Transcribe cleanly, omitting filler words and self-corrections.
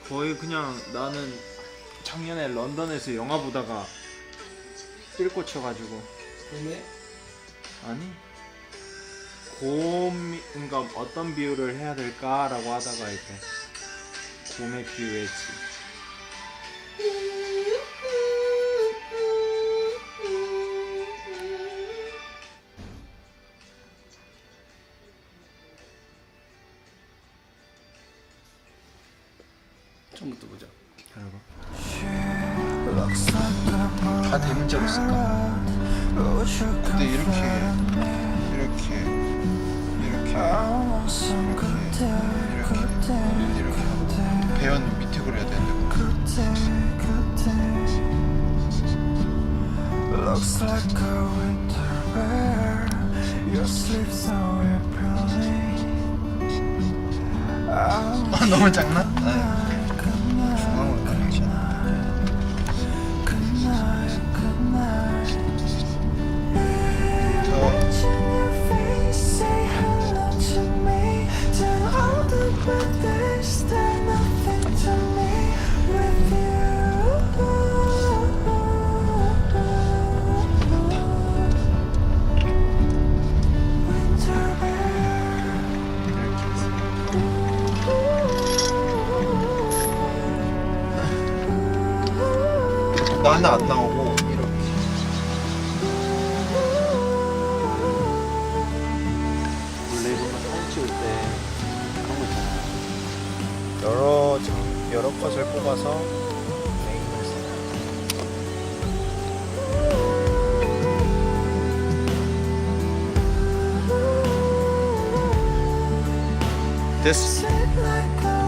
거의 그냥 나는 작년에 런던에서 영화 보다가 삘 꽂혀가지고. 봄에? 아니 곰, 그러니까 어떤 비유를 해야 될까라고 하다가 이제 곰에 비유했지. 처음부터 보자. 그리고 다 대문자로 쓸까? 근데 이렇게 배연 밑에 그려야 되는데. Looks like a winter bear. Your sleeves so repelling. 아 너무 작나? 중앙으로 가능하잖아. Good night, good night. 저 Watching your face say hello to me. Tell all the bad days they're nothing to me with you. Winter bear. 나는 안 나오고 이렇게. 원래 이런 거 사진 찍을 때 그런 거 있잖아. 여러 컷을 뽑아서 메인을 써. 됐어. Sit like a